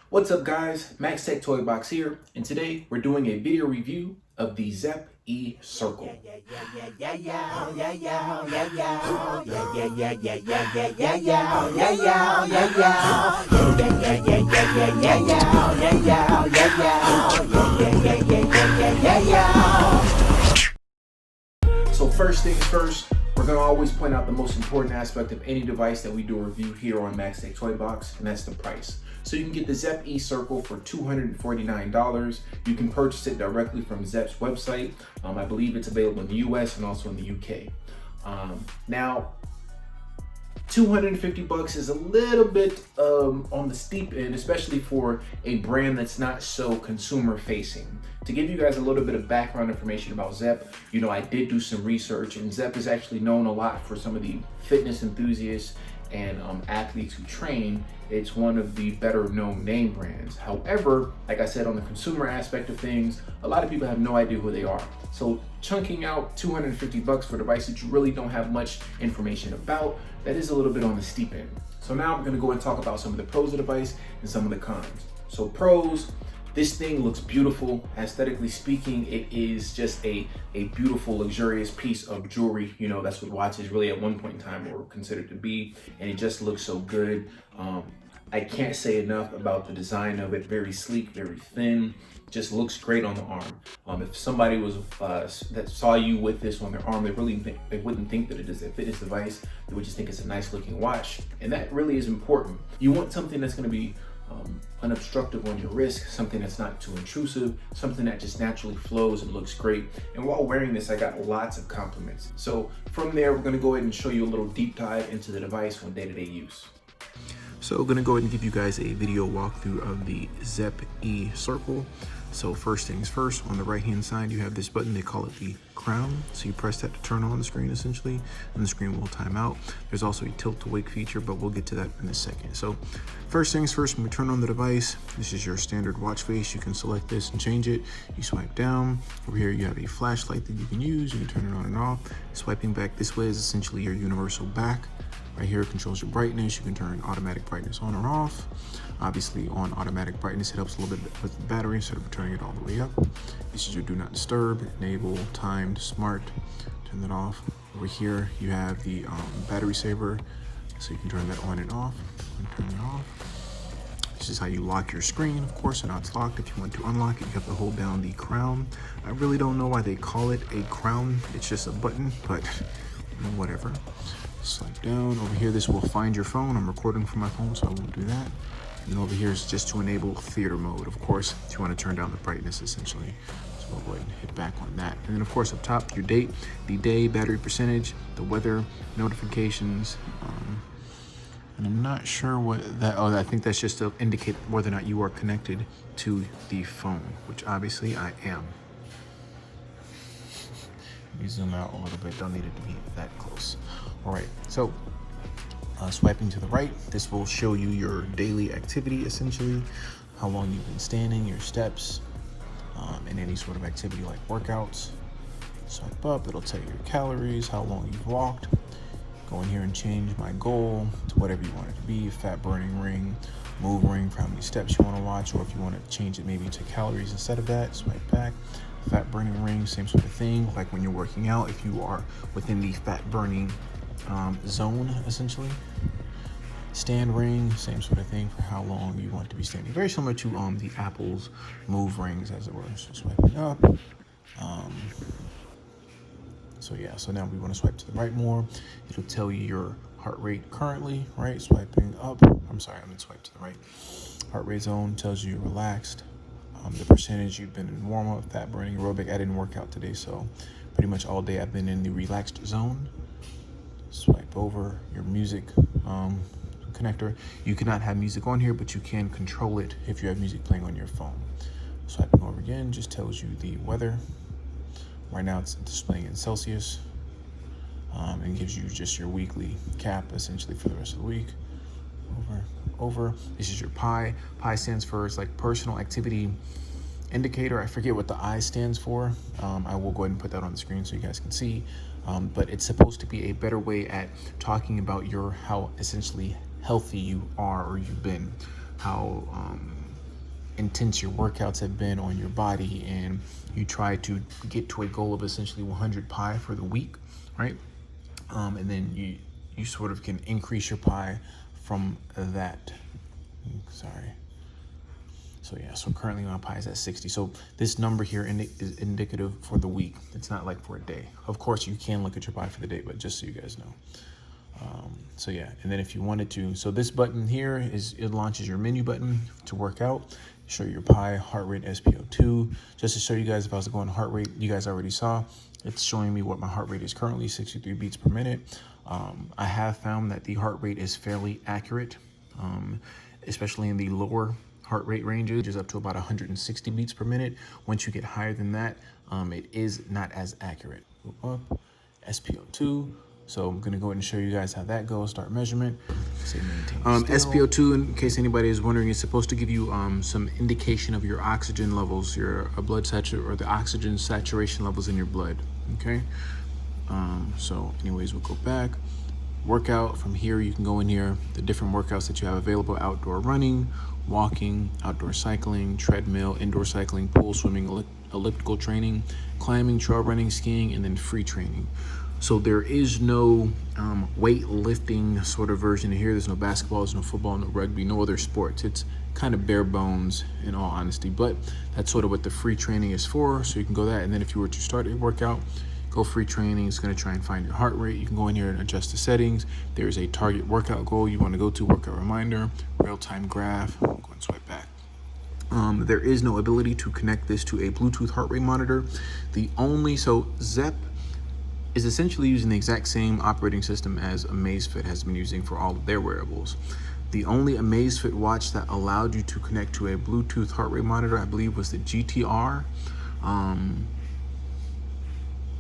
What's up guys, Max Tech Toy Box here, and today we're doing a video review of the Zepp E Circle. So first things first, we're going to always point out the most important aspect of any device that we do a review here on Max Tech Toy Box, and that's the price. So you can get the Zepp E Circle for $249. You can purchase it directly from Zepp's website. I believe it's available in the US and also in the UK. Now, 250 bucks is a little bit on the steep end, especially for a brand that's not so consumer facing. To give you guys a little bit of background information about Zepp, I did do some research, and Zepp is actually known a lot for some of the fitness enthusiasts and athletes who train. It's one of the better known name brands. However, like I said, on the consumer aspect of things, a lot of people have no idea who they are. So chunking out 250 bucks for a device that you really don't have much information about, that is a little bit on the steep end. So now we're gonna go and talk about some of the pros of the device and some of the cons. So pros, this thing looks beautiful. Aesthetically speaking, it is just a beautiful, luxurious piece of jewelry. That's what watches really at one point in time were considered to be, and it just looks so good. I can't say enough about the design of it. Very sleek, very thin, just looks great on the arm. If somebody was that saw you with this on their arm, they wouldn't think that it is a fitness device. They would just think it's a nice looking watch, and that really is important. You want something that's going to be unobstructive on your wrist, something that's not too intrusive, something that just naturally flows and looks great. And while wearing this, I got lots of compliments. So from there, we're going to go ahead and show you a little deep dive into the device on day-to-day use. So I'm going to go ahead and give you guys a video walkthrough of the Zepp E Circle. So first things first, on the right hand side you have this button, they call it the crown. So you press that to turn on the screen essentially, and the screen will time out. There's also a tilt to wake feature, but we'll get to that in a second. So first things first, when we turn on the device, this is your standard watch face. You can select this and change it. You swipe down. Over here you have a flashlight that you can use. You can turn it on and off. Swiping back this way is essentially your universal back. Right here controls your brightness. You can turn automatic brightness on or off. Obviously on automatic brightness, it helps a little bit with the battery instead of turning it all the way up. This is your do not disturb, enable, timed, smart, turn that off. Over here, you have the battery saver. So you can turn that on and off, and turn it off. This is how you lock your screen, of course, so now it's locked. If you want to unlock it, you have to hold down the crown. I really don't know why they call it a crown. It's just a button, but whatever. Swipe down. Over here, this will find your phone. I'm recording from my phone, so I won't do that. And then over here is just to enable theater mode, of course, if you want to turn down the brightness, essentially. So we'll go ahead and hit back on that. And then, of course, up top, your date, the day, battery percentage, the weather, notifications. And I'm not sure what that, I think that's just to indicate whether or not you are connected to the phone, which obviously I am. Let me zoom out a little bit, don't need it to be that close. All right, so swiping to the right, this will show you your daily activity, essentially, how long you've been standing, your steps, and any sort of activity like workouts. Swipe up, it'll tell you your calories, how long you've walked. Go in here and change my goal to whatever you want it to be, fat burning ring, move ring for how many steps you want to watch, or if you want to change it maybe to calories instead of that, swipe back. Fat burning ring, same sort of thing, like when you're working out, if you are within the fat burning zone, essentially. Stand ring, same sort of thing for how long you want to be standing. Very similar to the Apple's move rings, as it were. So swiping up. So yeah, so now we want to swipe to the right more. It'll tell you your heart rate currently, right? Swiping up. I'm sorry, I meant swipe to the right. Heart rate zone tells you you're relaxed. The percentage you've been in warm-up, fat burning, aerobic. I didn't work out today, so pretty much all day I've been in the relaxed zone. Swipe over your music connector. You cannot have music on here, but you can control it if you have music playing on your phone. Swiping over again just tells you the weather. Right now it's displaying in Celsius, and gives you just your weekly cap essentially for the rest of the week. Over. This is your PI. PI stands for, it's like personal activity indicator. I forget what the I stands for. I will go ahead and put that on the screen so you guys can see. But it's supposed to be a better way at talking about how essentially healthy you are or you've been, how intense your workouts have been on your body, and you try to get to a goal of essentially 100 pi for the week, right? And then you sort of can increase your pi from that. Sorry. So yeah, so currently my pi is at 60. So this number here is indicative for the week. It's not like for a day. Of course, you can look at your pi for the day, but just so you guys know. So yeah, and then if you wanted to, so this button here it launches your menu button to work out, show your pi, heart rate, SpO2. Just to show you guys, if I was going heart rate, you guys already saw, it's showing me what my heart rate is currently, 63 beats per minute. I have found that the heart rate is fairly accurate, especially in the lower heart rate ranges, is up to about 160 beats per minute. Once you get higher than that, it is not as accurate. Go up, SpO2. So I'm gonna go ahead and show you guys how that goes. Start measurement. Say maintain still. SpO2, in case anybody is wondering, is supposed to give you some indication of your oxygen levels, your blood saturation, or the oxygen saturation levels in your blood. Okay. So anyways, we'll go back. Workout from here. You can go in here, the different workouts that you have available: outdoor running, walking, outdoor cycling, treadmill, indoor cycling, pool swimming, elliptical training, climbing, trail running, skiing, and then free training. So there is no weightlifting sort of version here. There's no basketball, there's no football, no rugby, no other sports. It's kind of bare bones in all honesty, but that's sort of what the free training is for. So you can go that, and then if you were to start a workout, go free training. It's going to try and find your heart rate. You can go in here and adjust the settings. There's a target workout goal you want to go to, workout reminder, real-time graph. Go and swipe back. There is no ability to connect this to a Bluetooth heart rate monitor. So Zepp is essentially using the exact same operating system as Amazfit has been using for all of their wearables. The only Amazfit watch that allowed you to connect to a Bluetooth heart rate monitor, I believe, was the GTR.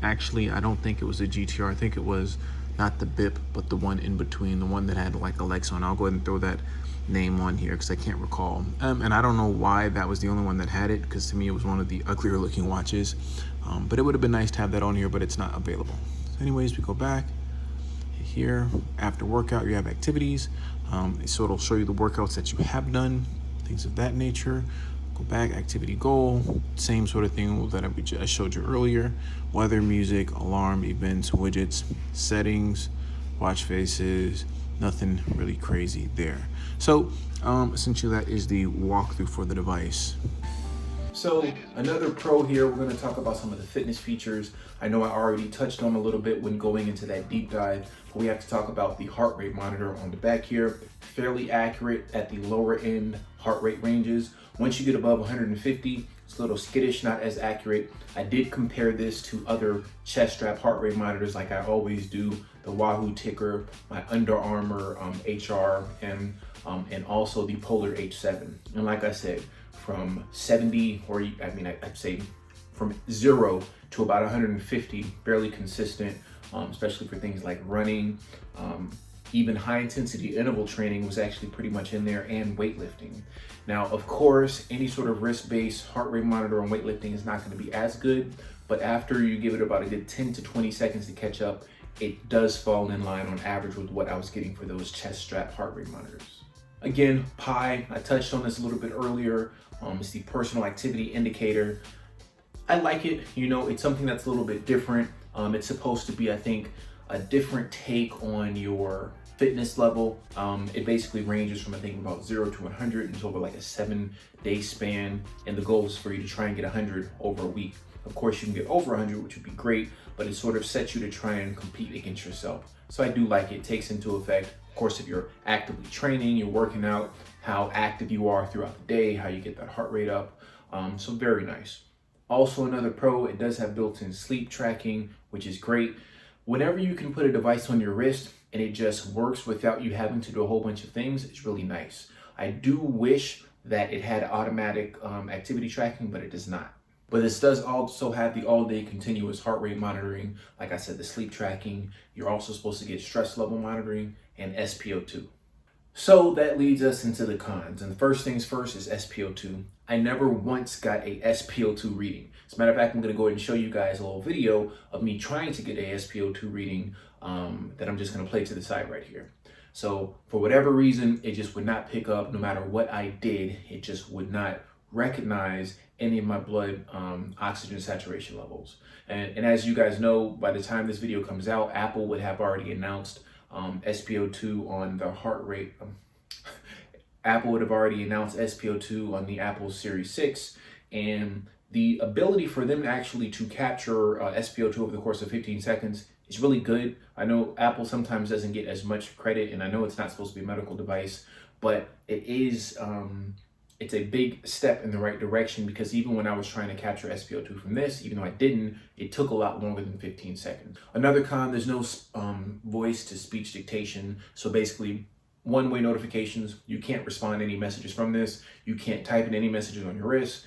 Actually, I don't think it was the GTR. I think it was not the BIP, but the one in between, the one that had like Alexa on. I'll go ahead and throw that name on here because I can't recall. And I don't know why that was the only one that had it, because to me it was one of the uglier looking watches. But it would have been nice to have that on here, but it's not available. So anyways, we go back here. After workout, you have activities. So it'll show you the workouts that you have done, things of that nature. Go back, activity goal, same sort of thing that I showed you earlier. Weather, music, alarm, events, widgets, settings, watch faces, nothing really crazy there. So essentially that is the walkthrough for the device. So another pro here, we're going to talk about some of the fitness features. I know I already touched on a little bit when going into that deep dive, but we have to talk about the heart rate monitor on the back here. Fairly accurate at the lower end heart rate ranges. Once you get above 150, it's a little skittish, not as accurate. I did compare this to other chest strap heart rate monitors like I always do, the Wahoo Ticker, my Under Armour HRM, and also the Polar H7. And like I said, from 70, I'd say from 0 to about 150, barely consistent, especially for things like running. Even high intensity interval training was actually pretty much in there, and weightlifting. Now, of course, any sort of wrist-based heart rate monitor on weightlifting is not going to be as good, but after you give it about a good 10 to 20 seconds to catch up, it does fall in line on average with what I was getting for those chest strap heart rate monitors. Again, Pi, I touched on this a little bit earlier. It's the personal activity indicator. I like it, it's something that's a little bit different. It's supposed to be, I think, a different take on your fitness level. It basically ranges from, I think, about 0 to 100 and over like a 7-day span. And the goal is for you to try and get 100 over a week. Of course, you can get over 100, which would be great, but it sort of sets you to try and compete against yourself. So I do like it. It takes into effect, of course, if you're actively training, you're working out, how active you are throughout the day, how you get that heart rate up. So very nice. Also another pro, it does have built-in sleep tracking, which is great. Whenever you can put a device on your wrist and it just works without you having to do a whole bunch of things, it's really nice. I do wish that it had automatic activity tracking, but it does not. But this does also have the all-day continuous heart rate monitoring. Like I said, the sleep tracking. You're also supposed to get stress level monitoring and SpO2. So that leads us into the cons. And the first things first is SpO2. I never once got a SpO2 reading. As a matter of fact, I'm going to go ahead and show you guys a little video of me trying to get a SpO2 reading that I'm just going to play to the side right here. So for whatever reason, it just would not pick up. No matter what I did, it just would not recognize any of my blood oxygen saturation levels. And as you guys know, by the time this video comes out, Apple would have already announced SpO2 on the heart rate. Apple would have already announced SpO2 on the Apple Series 6, and the ability for them actually to capture SpO2 over the course of 15 seconds is really good. I know Apple sometimes doesn't get as much credit, and I know it's not supposed to be a medical device, but it is, it's a big step in the right direction, because even when I was trying to capture SpO2 from this, even though I didn't, it took a lot longer than 15 seconds. Another con, there's no voice to speech dictation. So basically, one-way notifications, you can't respond to any messages from this. You can't type in any messages on your wrist.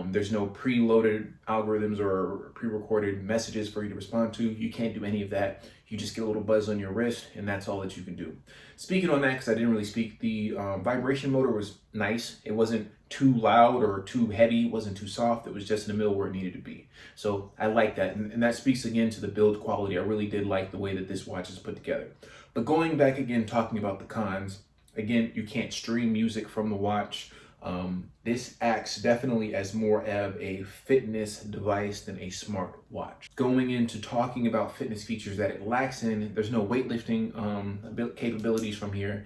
There's no preloaded algorithms or pre-recorded messages for you to respond to. You can't do any of that. You just get a little buzz on your wrist, and that's all that you can do. Speaking on that, because I didn't really speak, the vibration motor was nice. It wasn't too loud or too heavy. It wasn't too soft. It was just in the middle where it needed to be. So I like that. And that speaks again to the build quality. I really did like the way that this watch is put together. But going back again, talking about the cons, again, you can't stream music from the watch. This acts definitely as more of a fitness device than a smart watch. Going into talking about fitness features that it lacks in, there's no weightlifting capabilities from here.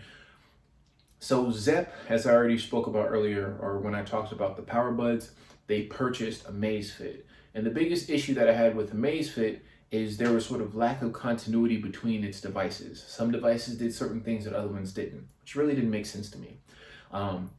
So Zepp, as I already spoke about earlier, or when I talked about the Power Buds, they purchased Amazfit. And the biggest issue that I had with Amazfit is there was sort of lack of continuity between its devices. Some devices did certain things that other ones didn't, which really didn't make sense to me.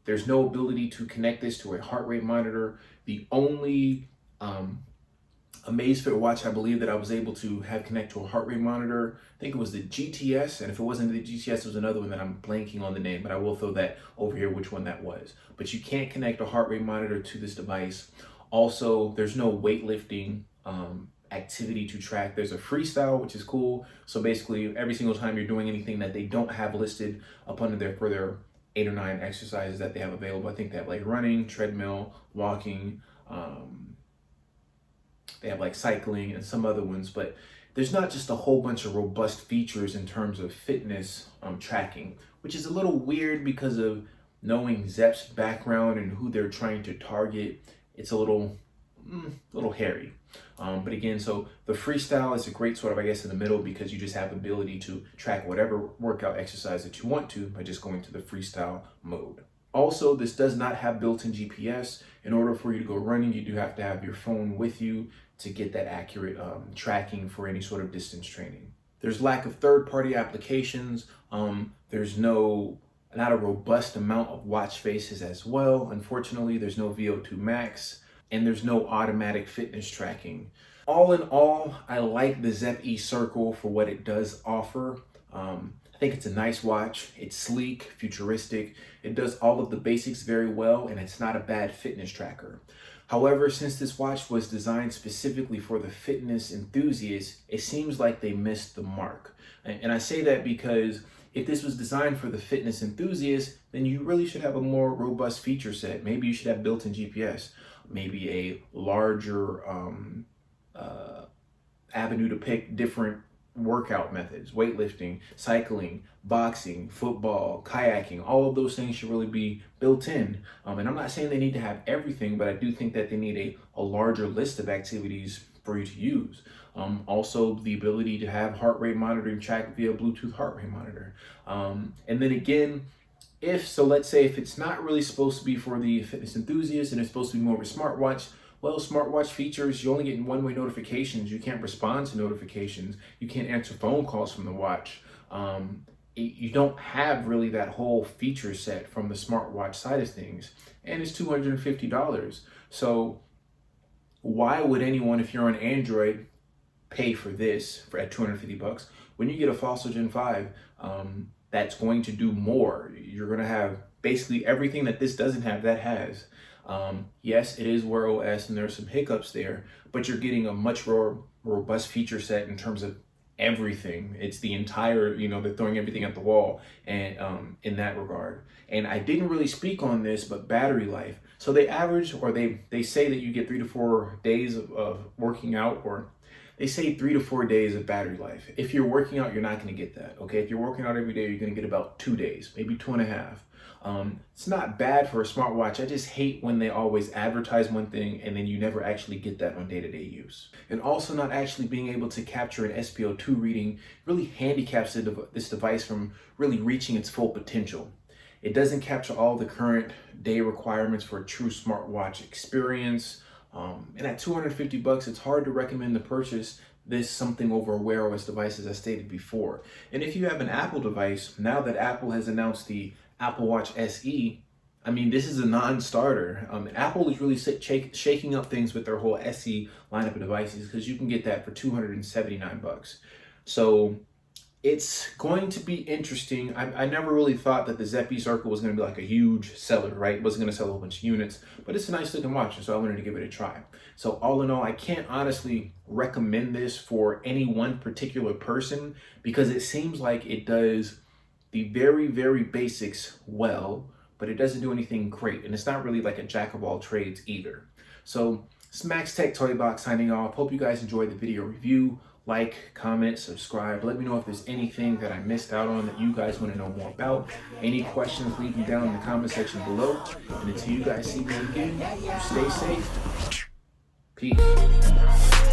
There's no ability to connect this to a heart rate monitor. The only Amazfit watch I believe that I was able to have connect to a heart rate monitor, I think it was the GTS, and if it wasn't the GTS, it was another one that I'm blanking on the name, but I will throw that over here which one that was. But you can't connect a heart rate monitor to this device. Also, there's no weightlifting activity to track. There's a freestyle, which is cool. So basically, every single time you're doing anything that they don't have listed up under there for their 8 or 9 exercises that they have available. I think they have like running, treadmill, walking, they have like cycling and some other ones, but there's not just a whole bunch of robust features in terms of fitness tracking, which is a little weird because of knowing Zepp's background and who they're trying to target. It's a little hairy. But again, so the freestyle is a great sort of, I guess, in the middle, because you just have the ability to track whatever workout exercise that you want to by just going to the freestyle mode. Also, this does not have built-in GPS. In order for you to go running, you do have to have your phone with you to get that accurate tracking for any sort of distance training. There's lack of third-party applications. There's not a robust amount of watch faces as well. Unfortunately, there's no VO2 max. And there's no automatic fitness tracking. All in all, I like the Zepp E-Circle for what it does offer. I think it's a nice watch. It's sleek, futuristic. It does all of the basics very well, and it's not a bad fitness tracker. However, since this watch was designed specifically for the fitness enthusiast, it seems like they missed the mark. And I say that because if this was designed for the fitness enthusiast, then you really should have a more robust feature set. Maybe you should have built-in GPS. Maybe a larger avenue to pick different workout methods, weightlifting, cycling, boxing, football, kayaking. All of those things should really be built in. And I'm not saying they need to have everything, but I do think that they need a larger list of activities for you to use. Also, the ability to have heart rate monitoring tracked via Bluetooth heart rate monitor. And then again, let's say if it's not really supposed to be for the fitness enthusiast and it's supposed to be more of a smartwatch, well, smartwatch features, you only get one-way notifications. You can't respond to notifications. You can't answer phone calls from the watch. You don't have really that whole feature set from the smartwatch side of things. And it's $250. So why would anyone, if you're on Android, pay for this at $250 when you get a Fossil Gen 5 that's going to do more? You're going to have basically everything that this doesn't have, that has. Yes, it is Wear OS and there's some hiccups there, but you're getting a much more robust feature set in terms of everything. It's the entire, they're throwing everything at the wall, and in that regard. And I didn't really speak on this, but battery life. So they average, or they say that you get 3 to 4 days of working out, or they say 3 to 4 days of battery life. If you're working out, you're not going to get that. Okay, if you're working out every day, you're going to get about 2 days, maybe 2.5. It's not bad for a smartwatch. I just hate when they always advertise one thing and then you never actually get that on day-to-day use. And also not actually being able to capture an SpO2 reading really handicaps this device from really reaching its full potential. It doesn't capture all the current day requirements for a true smartwatch experience. And at $250, it's hard to recommend the purchase this something over a Wear OS device, as I stated before. And if you have an Apple device, now that Apple has announced the Apple Watch SE, I mean, this is a non-starter. Apple is really shaking up things with their whole SE lineup of devices, because you can get that for $279. So it's going to be interesting. I never really thought that the Zepp Circle was going to be like a huge seller, right? It wasn't going to sell a whole bunch of units, but it's a nice looking watch, so I wanted to give it a try. So all in all, I can't honestly recommend this for any one particular person, because it seems like it does the very, very basics well, but it doesn't do anything great. And it's not really like a jack of all trades either. So it's Max Tech Toy Box signing off. Hope you guys enjoyed the video review. Like, comment, subscribe. Let me know if there's anything that I missed out on that you guys want to know more about. Any questions, leave them down in the comment section below. And until you guys see me again, stay safe. Peace.